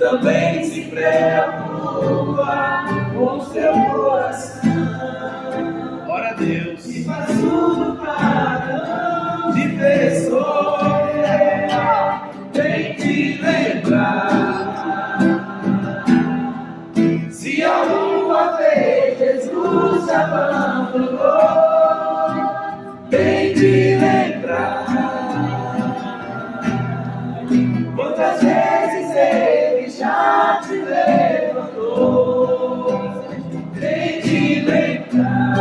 também se preocupa com seu coração. Glória a Deus. E faz tudo para te ver sofrer, vem te lembrar. Se alguma vez Jesus te abandonou, vem te lembrar. Quantas vezes Ele já te levantou, vem te lembrar.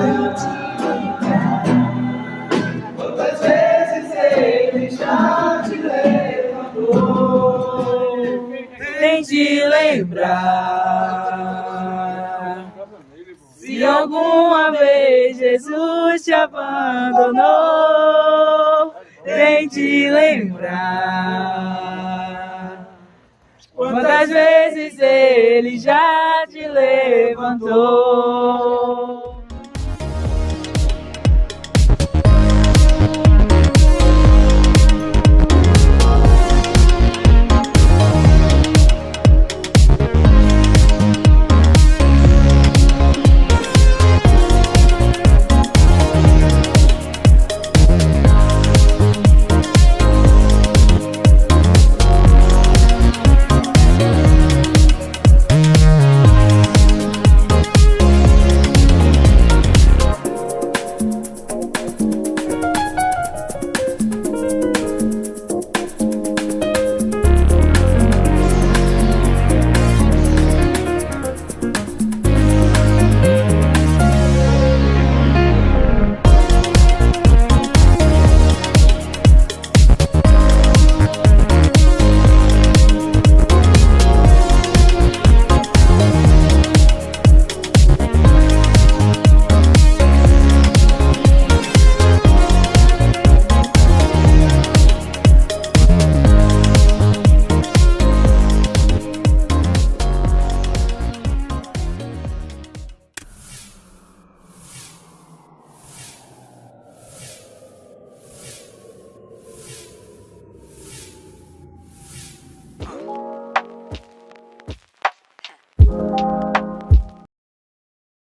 Quantas vezes Ele já te levantou, vem te lembrar. Se alguma vez Jesus te abandonou, vem te lembrar. Quantas vezes Ele já te levantou.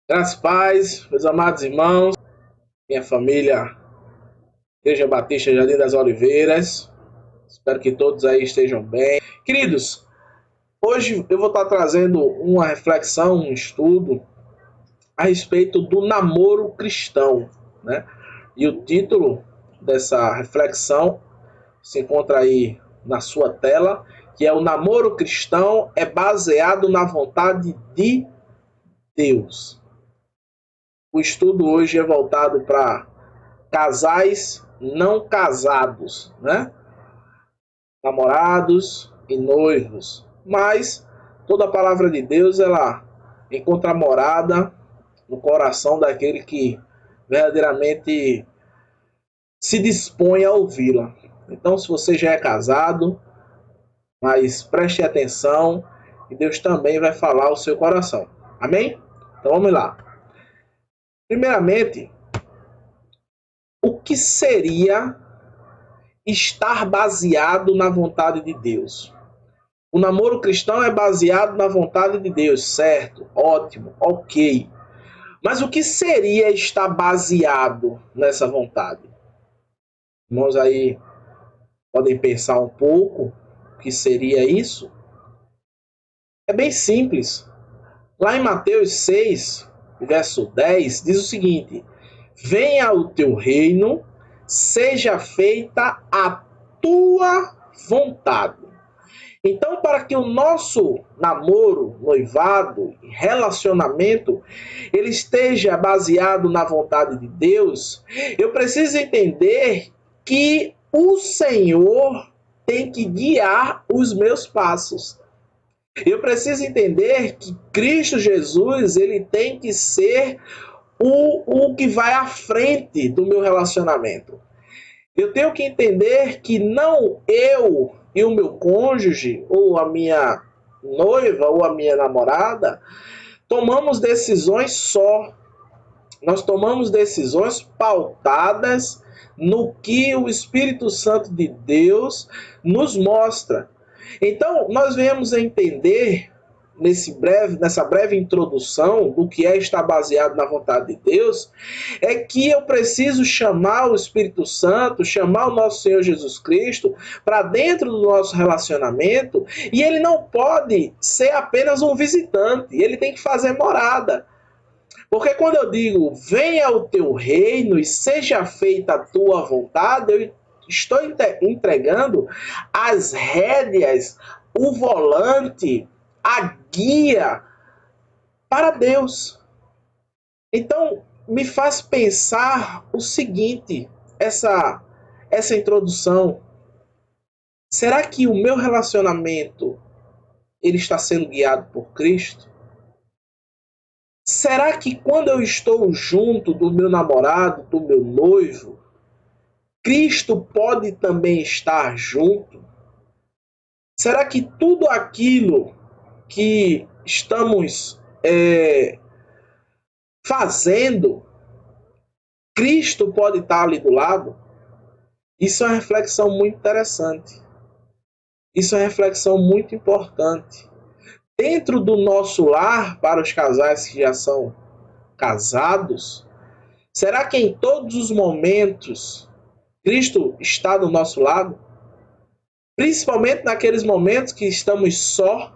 Graças e paz, meus amados irmãos, minha família, Igreja Batista Jardim das Oliveiras. Espero que todos aí estejam bem. Queridos, hoje eu vou estar trazendo uma reflexão, um estudo a respeito do namoro cristão, né? E o título dessa reflexão se encontra aí na sua tela, que é: o namoro cristão é baseado na vontade de Deus. O estudo hoje é voltado para casais não casados, né? Namorados e noivos. Mas toda a palavra de Deus, ela encontra morada no coração daquele que verdadeiramente se dispõe a ouvi-la. Então, se você já é casado, mas preste atenção e Deus também vai falar ao seu coração. Amém? Então vamos lá. Primeiramente, o que seria estar baseado na vontade de Deus? O namoro cristão é baseado na vontade de Deus, certo? Ótimo, ok. Mas o que seria estar baseado nessa vontade? Irmãos aí podem pensar um pouco o que seria isso? É bem simples. Lá em Mateus 6, verso 10, diz o seguinte: venha o teu reino, seja feita a tua vontade. Então, para que o nosso namoro, noivado, relacionamento, ele esteja baseado na vontade de Deus, eu preciso entender que o Senhor tem que guiar os meus passos. Eu preciso entender que Cristo Jesus, ele tem que ser o que vai à frente do meu relacionamento. Eu tenho que entender que não eu e o meu cônjuge, ou a minha noiva, ou a minha namorada, tomamos decisões só. Nós tomamos decisões pautadas no que o Espírito Santo de Deus nos mostra. Então, nós viemos a entender nessa breve introdução do que é estar baseado na vontade de Deus, é que eu preciso chamar o Espírito Santo, chamar o nosso Senhor Jesus Cristo para dentro do nosso relacionamento, e ele não pode ser apenas um visitante, ele tem que fazer morada. Porque quando eu digo, venha o teu reino e seja feita a tua vontade, eu estou entregando as rédeas, o volante, a guia para Deus. Então, me faz pensar o seguinte, essa introdução. Será que o meu relacionamento ele está sendo guiado por Cristo? Será que quando eu estou junto do meu namorado, do meu noivo, Cristo pode também estar junto? Será que tudo aquilo que estamos fazendo, Cristo pode estar ali do lado? Isso é uma reflexão muito interessante. Isso é uma reflexão muito importante. Dentro do nosso lar, para os casais que já são casados, será que em todos os momentos Cristo está do nosso lado? Principalmente naqueles momentos que estamos só,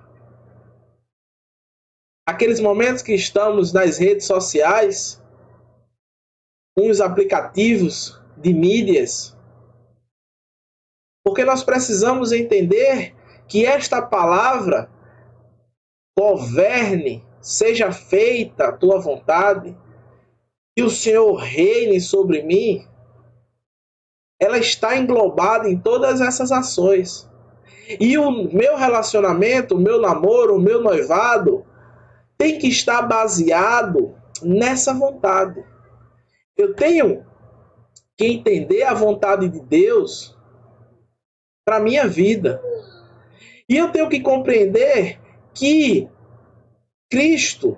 aqueles momentos que estamos nas redes sociais, com os aplicativos de mídias, porque nós precisamos entender que esta palavra governe, seja feita a tua vontade, que o Senhor reine sobre mim, ela está englobada em todas essas ações. E o meu relacionamento, o meu namoro, o meu noivado, tem que estar baseado nessa vontade. Eu tenho que entender a vontade de Deus para a minha vida. E eu tenho que compreender que Cristo,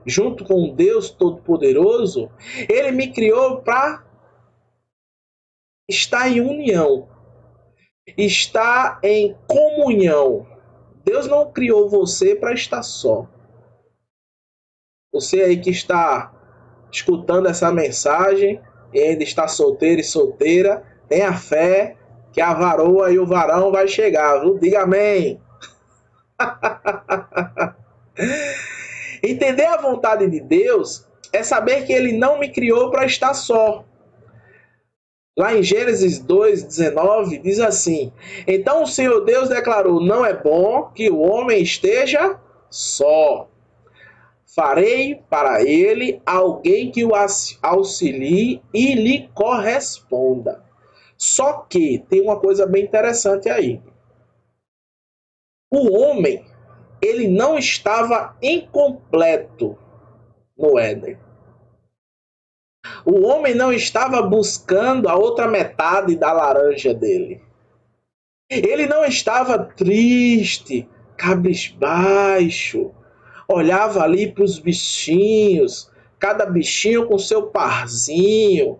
junto com Deus Todo-Poderoso, Ele me criou para estar em união, estar em comunhão. Deus não criou você para estar só. Você aí que está escutando essa mensagem e ainda está solteiro e solteira, tenha fé que a varoa e o varão vai chegar, viu? Diga amém. Entender a vontade de Deus é saber que Ele não me criou para estar só. Lá em Gênesis 2:19 diz assim: então o Senhor Deus declarou, não é bom que o homem esteja só. Farei para ele alguém que o auxilie e lhe corresponda. Só que tem uma coisa bem interessante aí. O homem, ele não estava incompleto no Éden. O homem não estava buscando a outra metade da laranja dele. Ele não estava triste, cabisbaixo. Olhava ali para os bichinhos, cada bichinho com seu parzinho.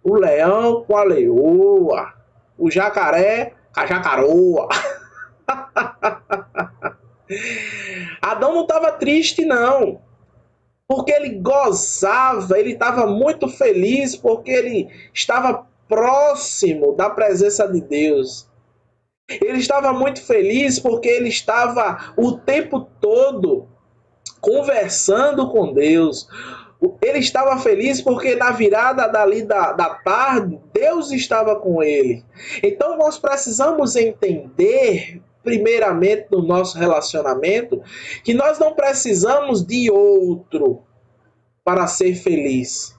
O leão com a leoa, o jacaré com a jacaroa. Adão não estava triste, não. Porque ele gozava, ele estava muito feliz, porque ele estava próximo da presença de Deus. Ele estava muito feliz porque ele estava o tempo todo conversando com Deus. Ele estava feliz porque na virada da tarde, Deus estava com ele. Então nós precisamos entender, primeiramente no nosso relacionamento, que nós não precisamos de outro para ser feliz.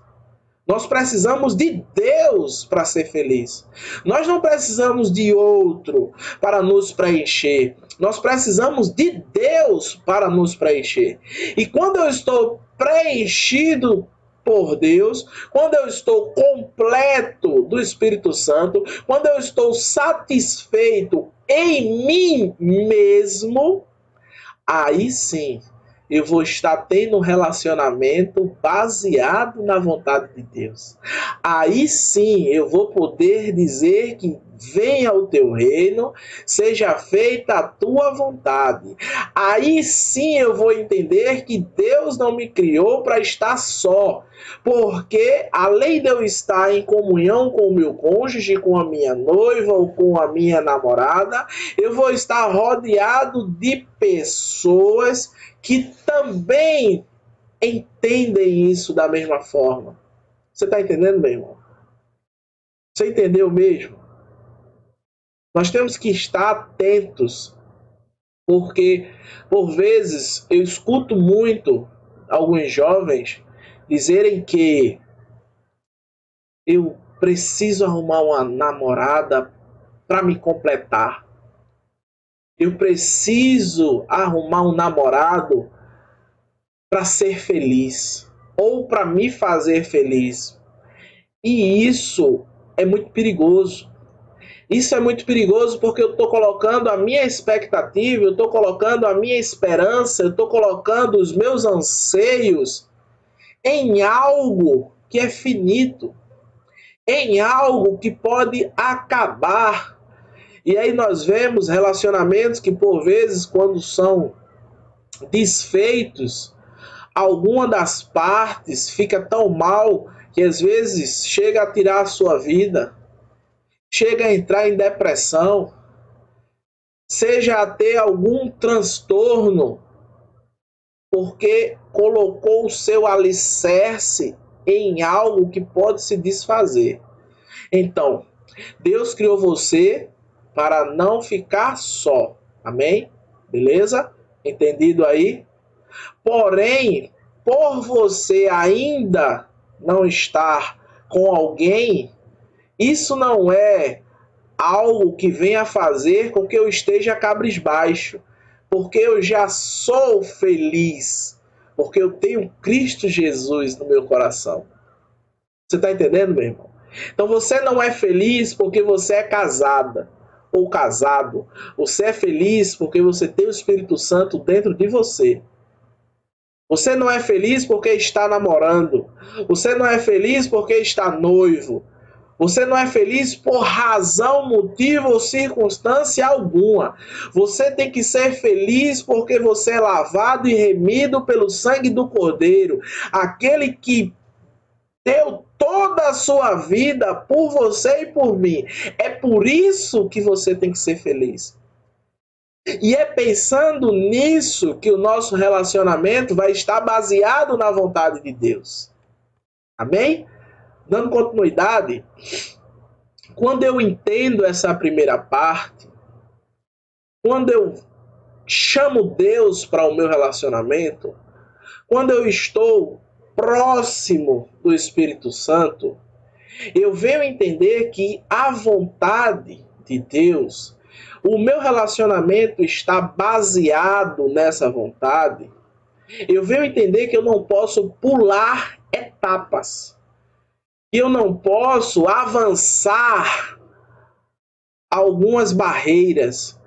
Nós precisamos de Deus para ser feliz. Nós não precisamos de outro para nos preencher. Nós precisamos de Deus para nos preencher. E quando eu estou preenchido por Deus, quando eu estou completo do Espírito Santo, quando eu estou satisfeito em mim mesmo, aí sim eu vou estar tendo um relacionamento baseado na vontade de Deus. Aí sim eu vou poder dizer que venha o teu reino, seja feita a tua vontade. Aí sim eu vou entender que Deus não me criou para estar só, porque além de eu estar em comunhão com o meu cônjuge, com a minha noiva ou com a minha namorada, eu vou estar rodeado de pessoas que também entendem isso da mesma forma. Você está entendendo, meu irmão? Você entendeu mesmo? Nós temos que estar atentos, porque por vezes eu escuto muito alguns jovens dizerem que eu preciso arrumar uma namorada para me completar. Eu preciso arrumar um namorado para ser feliz ou para me fazer feliz. E isso é muito perigoso. Isso é muito perigoso porque eu estou colocando a minha expectativa, eu estou colocando a minha esperança, eu estou colocando os meus anseios em algo que é finito, em algo que pode acabar. E aí nós vemos relacionamentos que por vezes, quando são desfeitos, alguma das partes fica tão mal que às vezes chega a tirar a sua vida, chega a entrar em depressão, seja a ter algum transtorno, porque colocou o seu alicerce em algo que pode se desfazer. Então, Deus criou você para não ficar só. Amém? Beleza? Entendido aí? Porém, por você ainda não estar com alguém, isso não é algo que venha fazer com que eu esteja cabisbaixo, porque eu já sou feliz, porque eu tenho Cristo Jesus no meu coração. Você está entendendo, meu irmão? Então você não é feliz porque você é casada ou casado. Você é feliz porque você tem o Espírito Santo dentro de você. Você não é feliz porque está namorando. Você não é feliz porque está noivo. Você não é feliz por razão, motivo ou circunstância alguma. Você tem que ser feliz porque você é lavado e remido pelo sangue do Cordeiro. Aquele que deu toda a sua vida por você e por mim. É por isso que você tem que ser feliz. E é pensando nisso que o nosso relacionamento vai estar baseado na vontade de Deus. Amém? Dando continuidade, quando eu entendo essa primeira parte, quando eu chamo Deus para o meu relacionamento, quando eu estou próximo do Espírito Santo, eu venho entender que a vontade de Deus, o meu relacionamento está baseado nessa vontade. Eu venho entender que eu não posso pular etapas. Eu não posso avançar algumas barreiras.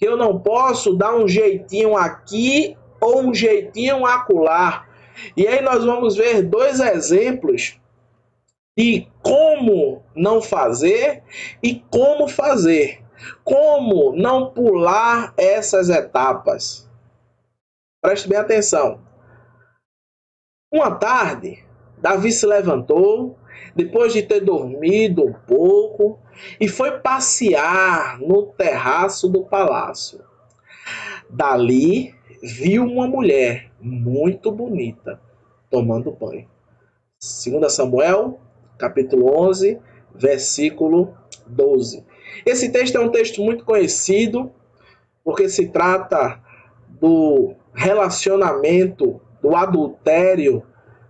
Eu não posso dar um jeitinho aqui ou um jeitinho acolá. E aí nós vamos ver dois exemplos de como não fazer e como fazer. Como não pular essas etapas. Preste bem atenção. Uma tarde, Davi se levantou, depois de ter dormido um pouco, e foi passear no terraço do palácio. Dali, viu uma mulher muito bonita tomando banho. 2 Samuel, capítulo 11, versículo 12. Esse texto é um texto muito conhecido, porque se trata do relacionamento, do adultério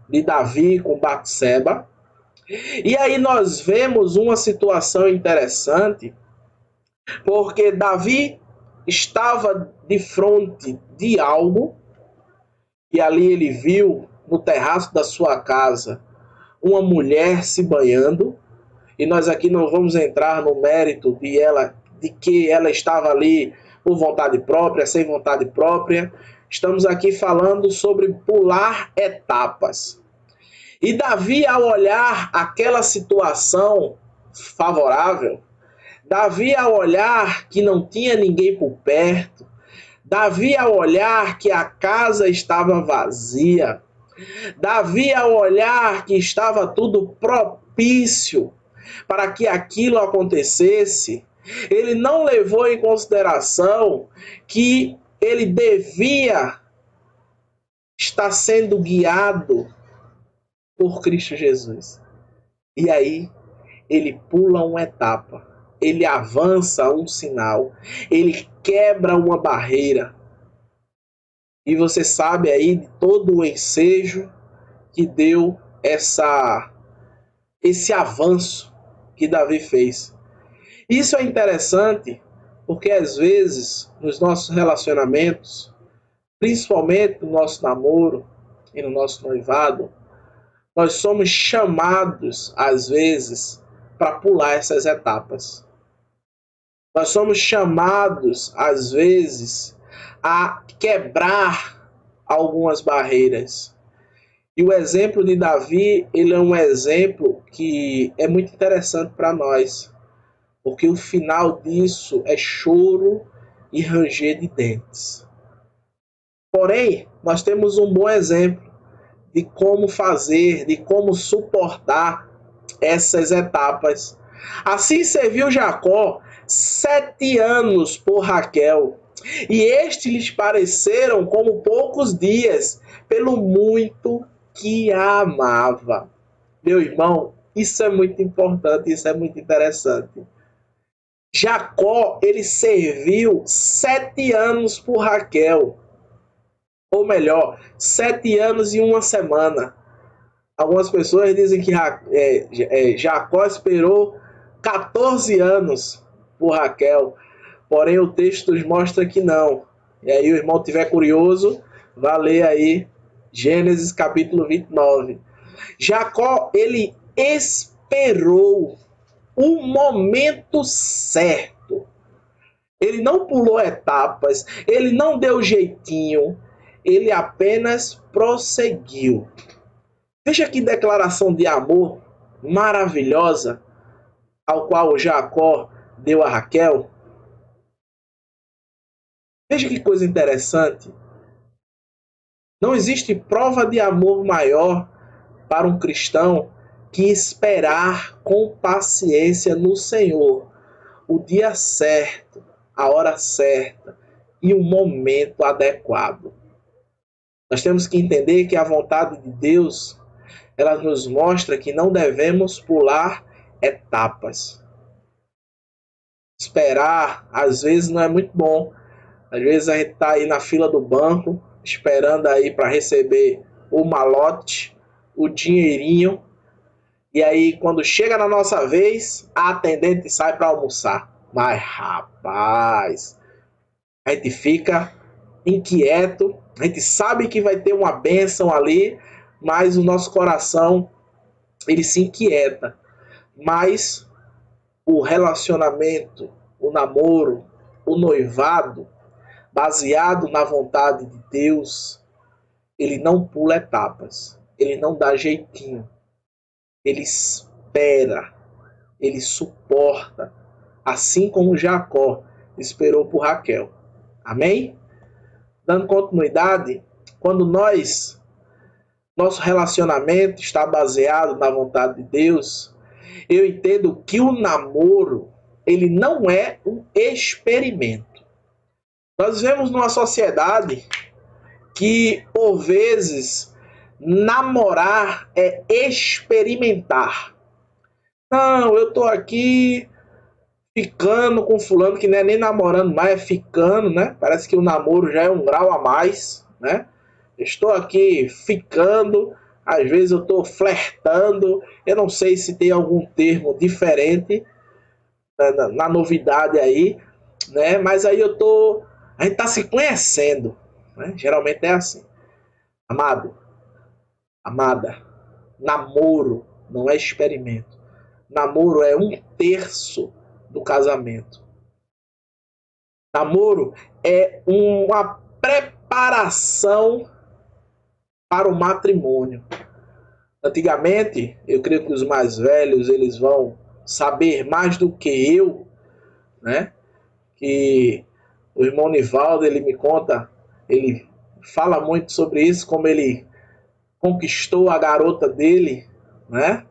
de Davi com Batseba. E aí nós vemos uma situação interessante, porque Davi estava de frente de algo, e ali ele viu no terraço da sua casa uma mulher se banhando, e nós aqui não vamos entrar no mérito de que ela estava ali por vontade própria, sem vontade própria. Estamos aqui falando sobre pular etapas. E Davi, ao olhar aquela situação favorável, Davi, ao olhar que não tinha ninguém por perto, Davi, ao olhar que a casa estava vazia, Davi, ao olhar que estava tudo propício para que aquilo acontecesse, ele não levou em consideração que ele devia estar sendo guiado por Cristo Jesus. E aí, ele pula uma etapa, ele avança um sinal, ele quebra uma barreira. E você sabe aí de todo o ensejo que deu esse avanço que Davi fez. Isso é interessante porque às vezes nos nossos relacionamentos, principalmente no nosso namoro e no nosso noivado, nós somos chamados às vezes para pular essas etapas. Nós somos chamados às vezes a quebrar algumas barreiras. E o exemplo de Davi, ele é um exemplo que é muito interessante para nós, porque o final disso é choro e ranger de dentes. Porém, nós temos um bom exemplo de como fazer, de como suportar essas etapas. Assim serviu Jacó 7 anos por Raquel, e estes lhes pareceram como poucos dias, pelo muito que a amava. Meu irmão, isso é muito importante, isso é muito interessante. Jacó, ele serviu 7 anos por Raquel, ou melhor, 7 anos e 1 semana. Algumas pessoas dizem que Jacó esperou 14 anos por Raquel, porém o texto nos mostra que não. E aí o irmão tiver curioso, vá ler aí Gênesis capítulo 29. Jacó, ele esperou o momento certo. Ele não pulou etapas, ele não deu jeitinho, ele apenas prosseguiu. Veja que declaração de amor maravilhosa ao qual Jacó deu a Raquel. Veja que coisa interessante. Não existe prova de amor maior para um cristão que esperar com paciência no Senhor o dia certo, a hora certa e o momento adequado. Nós temos que entender que a vontade de Deus, ela nos mostra que não devemos pular etapas. Esperar, às vezes, não é muito bom. Às vezes a gente está aí na fila do banco, esperando aí para receber o malote, o dinheirinho. E aí, quando chega na nossa vez, a atendente sai para almoçar. Mas, rapaz, a gente fica inquieto. A gente sabe que vai ter uma bênção ali, mas o nosso coração, ele se inquieta. Mas o relacionamento, o namoro, o noivado, baseado na vontade de Deus, ele não pula etapas, ele não dá jeitinho, ele espera, ele suporta, assim como Jacó esperou por Raquel. Amém? Dando continuidade, quando nosso relacionamento está baseado na vontade de Deus, eu entendo que o namoro, ele não é um experimento. Nós vivemos numa sociedade que, por vezes, namorar é experimentar. Não, eu tô aqui ficando com fulano que não é nem namorando mais, é ficando, né? Parece que o namoro já é um grau a mais, né? Estou aqui ficando, às vezes eu estou flertando, eu não sei se tem algum termo diferente na novidade aí, né? Mas aí a gente está se conhecendo, né? Geralmente é assim. Amado, amada, namoro não é experimento. Namoro é 1/3 do casamento. Namoro é uma preparação para o matrimônio. Antigamente, eu creio que os mais velhos, eles vão saber mais do que eu, né? Que o irmão Nivaldo, ele me conta, ele fala muito sobre isso, como ele conquistou a garota dele, né?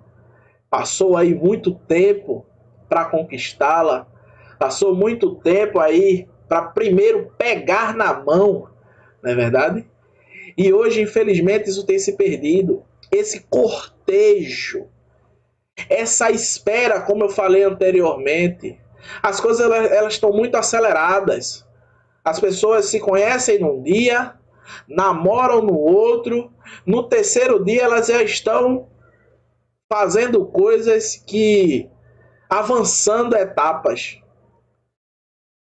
Passou aí muito tempo para conquistá-la, passou muito tempo aí para primeiro pegar na mão, não é verdade? E hoje, infelizmente, isso tem se perdido. Esse cortejo, essa espera, como eu falei anteriormente, as coisas elas estão muito aceleradas. As pessoas se conhecem num dia, namoram no outro, no terceiro dia elas já estão fazendo coisas que avançando etapas.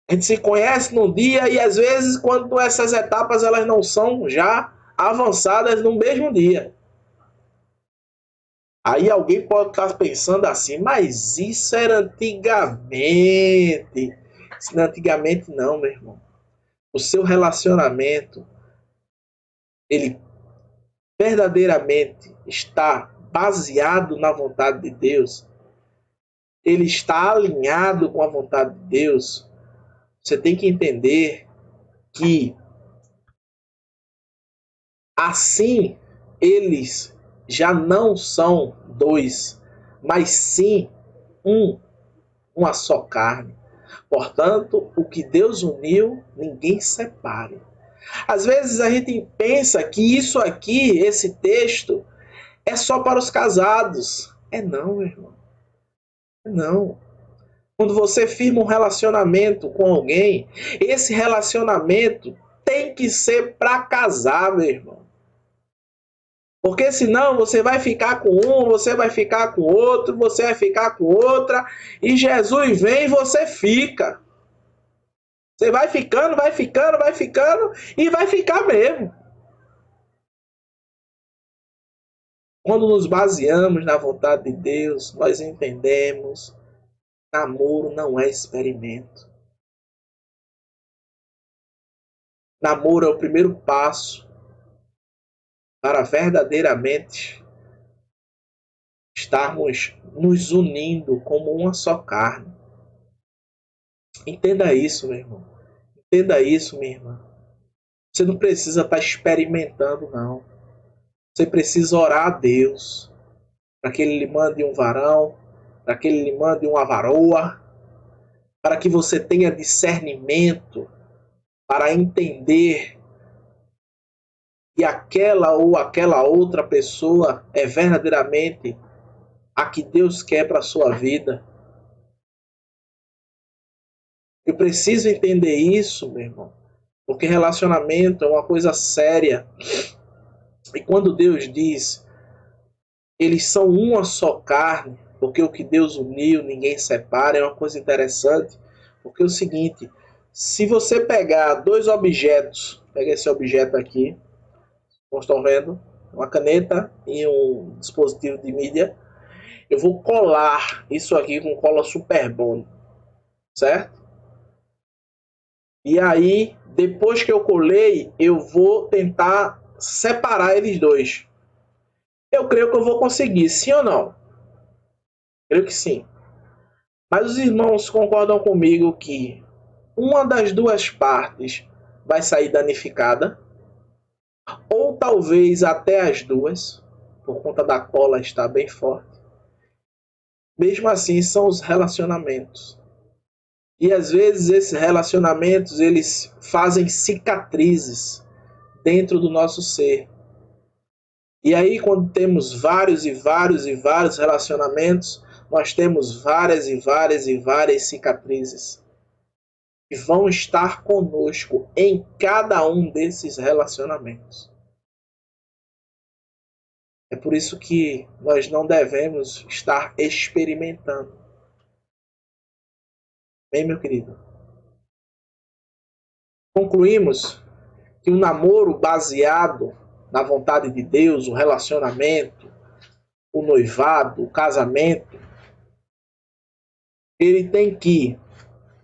A gente se conhece num dia e às vezes quando essas etapas elas não são já avançadas no mesmo dia. Aí alguém pode estar pensando assim, mas isso era antigamente. Isso não é antigamente não, meu irmão. O seu relacionamento, ele verdadeiramente está baseado na vontade de Deus, ele está alinhado com a vontade de Deus, você tem que entender que assim eles já não são dois, mas sim uma só carne. Portanto, o que Deus uniu, ninguém separe. Às vezes a gente pensa que isso aqui, esse texto, é só para os casados. É não, meu irmão. É não. Quando você firma um relacionamento com alguém, esse relacionamento tem que ser para casar, meu irmão. Porque senão você vai ficar com um, você vai ficar com outro, você vai ficar com outra, e Jesus vem e você fica. Você vai ficando, vai ficando, vai ficando, e vai ficar mesmo. Quando nos baseamos na vontade de Deus, nós entendemos que namoro não é experimento. Namoro é o primeiro passo para verdadeiramente estarmos nos unindo como uma só carne. Entenda isso, meu irmão. Entenda isso, minha irmã. Você não precisa estar experimentando, não. Você precisa orar a Deus para que Ele lhe mande um varão, para que Ele lhe mande uma varoa, para que você tenha discernimento para entender que aquela ou aquela outra pessoa é verdadeiramente a que Deus quer para a sua vida. Eu preciso entender isso, meu irmão, porque relacionamento é uma coisa séria. E quando Deus diz, eles são uma só carne, porque o que Deus uniu, ninguém separa, é uma coisa interessante, porque é o seguinte, se você pegar dois objetos, pega esse objeto aqui, como estão vendo, uma caneta e um dispositivo de mídia, eu vou colar isso aqui com cola Super Bond, certo? E aí, depois que eu colei, eu vou tentar separar eles dois. Eu creio que eu vou conseguir, sim ou não? Creio que sim. Mas os irmãos concordam comigo que uma das duas partes vai sair danificada, ou talvez até as duas, por conta da cola estar bem forte. Mesmo assim, são os relacionamentos. E às vezes esses relacionamentos, eles fazem cicatrizes dentro do nosso ser. E aí quando temos vários e vários e vários relacionamentos, nós temos várias e várias e várias cicatrizes. Que vão estar conosco em cada um desses relacionamentos. É por isso que nós não devemos estar experimentando. Bem, meu querido? Concluímos que um namoro baseado na vontade de Deus, o relacionamento, o noivado, o casamento, ele tem que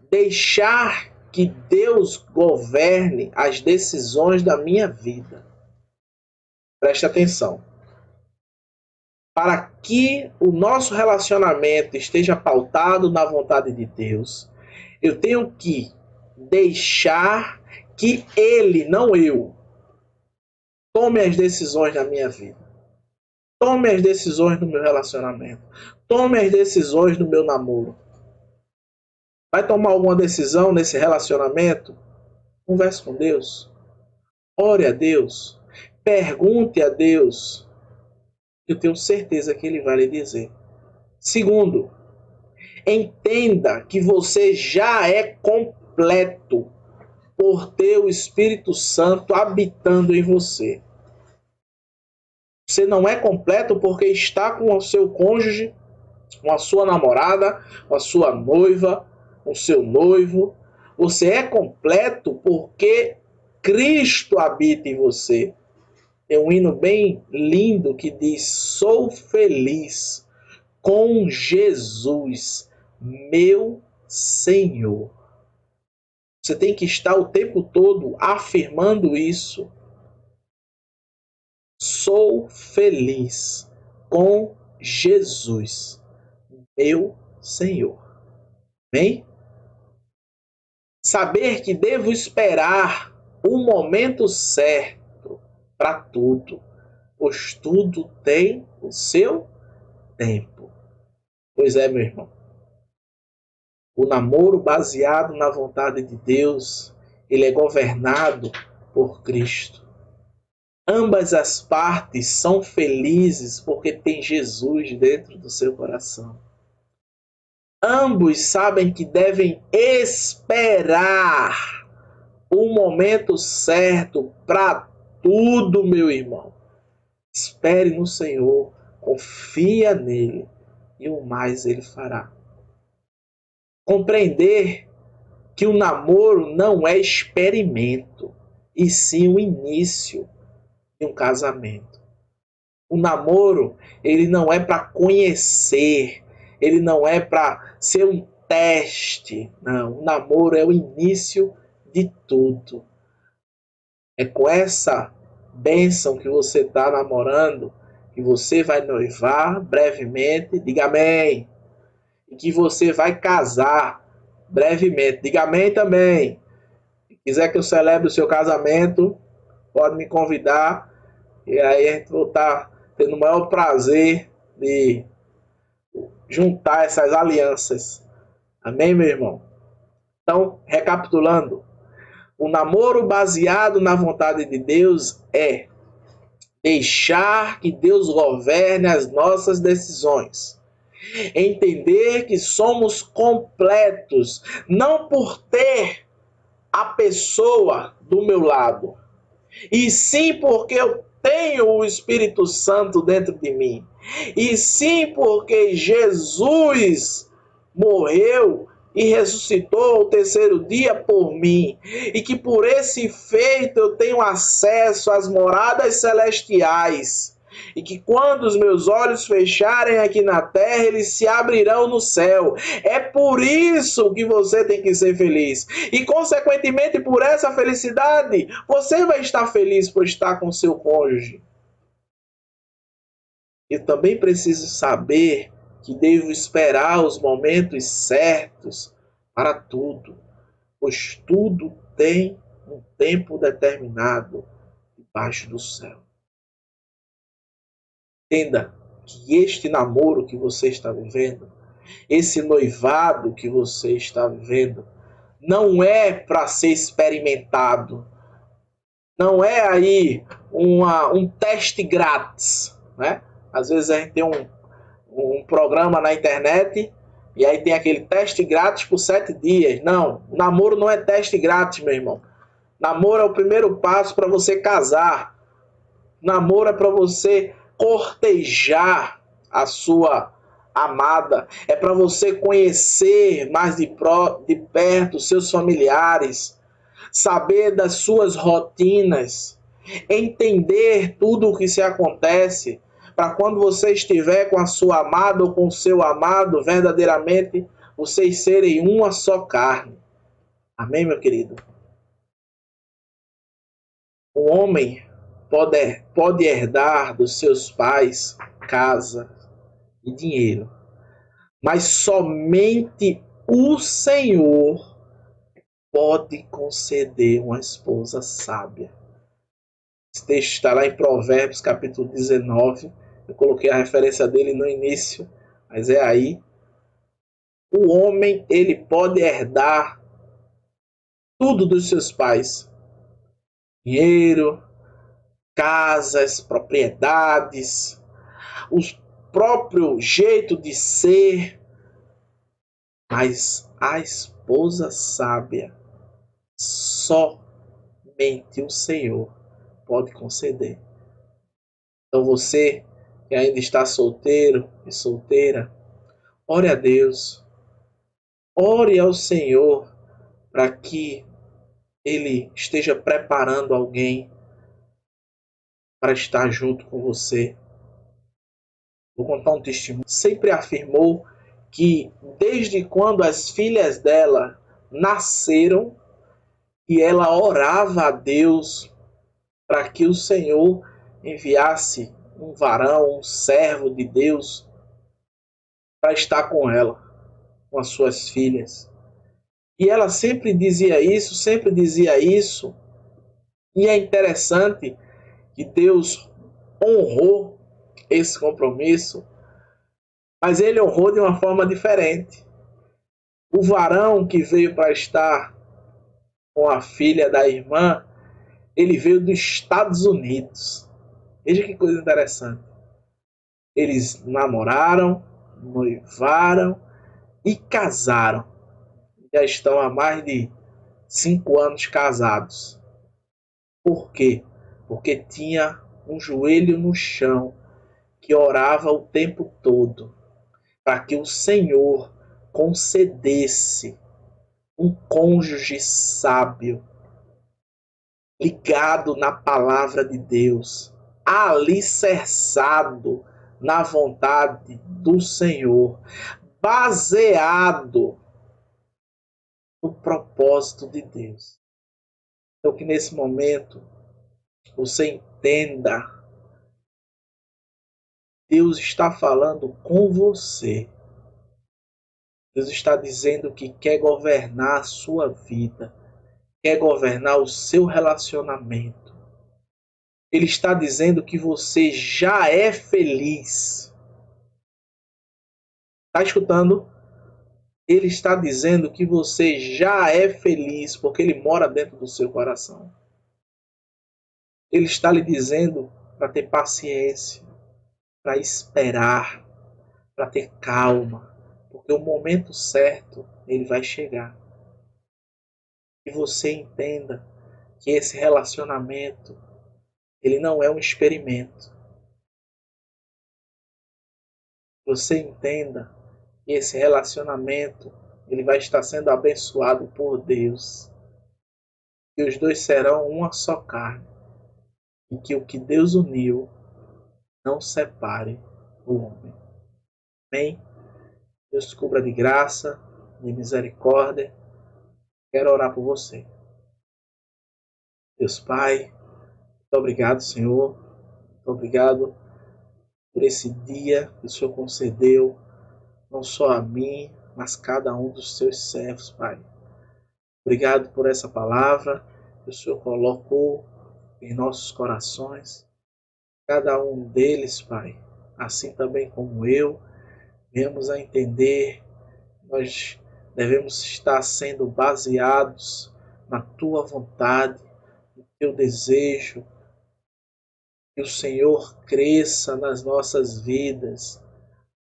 deixar que Deus governe as decisões da minha vida. Preste atenção. Para que o nosso relacionamento esteja pautado na vontade de Deus, Eu tenho que deixar que ele, não eu, tome as decisões na minha vida. Tome as decisões no meu relacionamento. Tome as decisões no meu namoro. Vai tomar alguma decisão nesse relacionamento? Converse com Deus. Ore a Deus. Pergunte a Deus. Eu tenho certeza que Ele vai lhe dizer. Segundo, entenda que você já é completo por ter o Espírito Santo habitando em você. Você não é completo porque está com o seu cônjuge, com a sua namorada, com a sua noiva, com o seu noivo. Você é completo porque Cristo habita em você. É um hino bem lindo que diz: sou feliz com Jesus, meu Senhor. Você tem que estar o tempo todo afirmando isso. Sou feliz com Jesus, meu Senhor. Amém? Saber que devo esperar o momento certo para tudo, pois tudo tem o seu tempo. Pois é, meu irmão. O namoro baseado na vontade de Deus, ele é governado por Cristo. Ambas as partes são felizes porque tem Jesus dentro do seu coração. Ambos sabem que devem esperar o momento certo para tudo, meu irmão. Espere no Senhor, confia nele e o mais ele fará. Compreender que o namoro não é experimento, e sim o início de um casamento. O namoro, ele não é para conhecer, ele não é para ser um teste, não. O namoro é o início de tudo. É com essa bênção que você está namorando, que você vai noivar brevemente, diga amém. E que você vai casar brevemente, diga amém também. Se quiser que eu celebre o seu casamento, pode me convidar, e aí a gente vai estar tendo o maior prazer de juntar essas alianças. Amém, meu irmão? Então, recapitulando, o namoro baseado na vontade de Deus é deixar que Deus governe as nossas decisões. Entender que somos completos, não por ter a pessoa do meu lado, e sim porque eu tenho o Espírito Santo dentro de mim, e sim porque Jesus morreu e ressuscitou ao terceiro dia por mim, e que por esse feito eu tenho acesso às moradas celestiais, e que quando os meus olhos fecharem aqui na terra, eles se abrirão no céu. É por isso que você tem que ser feliz. E consequentemente por essa felicidade, você vai estar feliz por estar com seu cônjuge. Eu também preciso saber que devo esperar os momentos certos para tudo, pois tudo tem um tempo determinado debaixo do céu. Entenda que este namoro que você está vivendo, esse noivado que você está vivendo, não é para ser experimentado. Não é aí um teste grátis, né? Às vezes a gente tem um programa na internet e aí tem aquele teste grátis por 7 dias. Não, namoro não é teste grátis, meu irmão. Namoro é o primeiro passo para você casar. Namoro é para você cortejar a sua amada. É para você conhecer mais de perto seus familiares, saber das suas rotinas, entender tudo o que se acontece, para quando você estiver com a sua amada ou com o seu amado, verdadeiramente, vocês serem uma só carne. Amém, meu querido? O homem pode herdar dos seus pais casa e dinheiro, mas somente o Senhor pode conceder uma esposa sábia. Esse texto está lá em Provérbios, capítulo 19. Eu coloquei a referência dele no início, mas é aí. O homem, ele pode herdar tudo dos seus pais. Dinheiro, casas, propriedades, o próprio jeito de ser. Mas a esposa sábia, somente o Senhor pode conceder. Então você que ainda está solteiro e solteira, ore a Deus, ore ao Senhor para que Ele esteja preparando alguém para estar junto com você. Vou contar um testemunho. Sempre afirmou que desde quando as filhas dela nasceram, e ela orava a Deus para que o Senhor enviasse um varão, um servo de Deus para estar com ela, com as suas filhas. E ela sempre dizia isso, e é interessante que Deus honrou esse compromisso, mas ele honrou de uma forma diferente. O varão que veio para estar com a filha da irmã, ele veio dos Estados Unidos. Veja que coisa interessante. Eles namoraram, noivaram e casaram. Já estão há mais de 5 anos casados. Por quê? Porque tinha um joelho no chão que orava o tempo todo para que o Senhor concedesse um cônjuge sábio, ligado na palavra de Deus, alicerçado na vontade do Senhor, baseado no propósito de Deus. Então que nesse momento você entenda, Deus está falando com você. Deus está dizendo que quer governar a sua vida, quer governar o seu relacionamento. Ele está dizendo que você já é feliz. Está escutando? Ele está dizendo que você já é feliz porque ele mora dentro do seu coração. Ele está lhe dizendo para ter paciência, para esperar, para ter calma, porque o momento certo ele vai chegar. E você entenda que esse relacionamento ele não é um experimento. Você entenda que esse relacionamento ele vai estar sendo abençoado por Deus. E os dois serão uma só carne. E que o que Deus uniu não separe o homem. Amém? Deus te cubra de graça, de misericórdia. Quero orar por você. Deus Pai, muito obrigado, Senhor. Muito obrigado por esse dia que o Senhor concedeu, não só a mim, mas cada um dos seus servos, Pai. Obrigado por essa palavra que o Senhor colocou em nossos corações. Cada um deles, Pai, assim também como eu, viemos a entender, nós devemos estar sendo baseados na Tua vontade, no Teu desejo, que o Senhor cresça nas nossas vidas,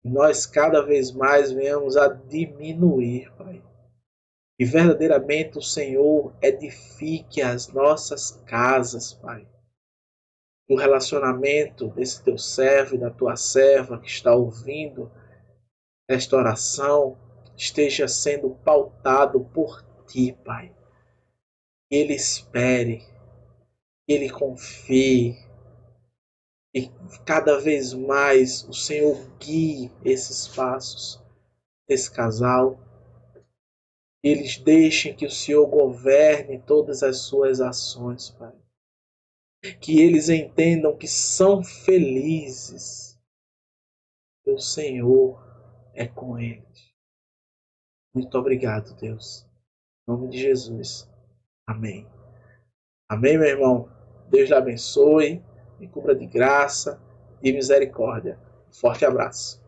e nós cada vez mais venhamos a diminuir, Pai. E verdadeiramente o Senhor edifique as nossas casas, Pai. O relacionamento desse teu servo e da tua serva que está ouvindo esta oração esteja sendo pautado por ti, Pai. Que ele espere, que ele confie, e cada vez mais o Senhor guie esses passos desse casal. Eles deixem que o Senhor governe todas as suas ações, Pai. Que eles entendam que são felizes. O Senhor é com eles. Muito obrigado, Deus. Em nome de Jesus. Amém. Amém, meu irmão. Deus lhe abençoe, me cubra de graça e misericórdia. Forte abraço.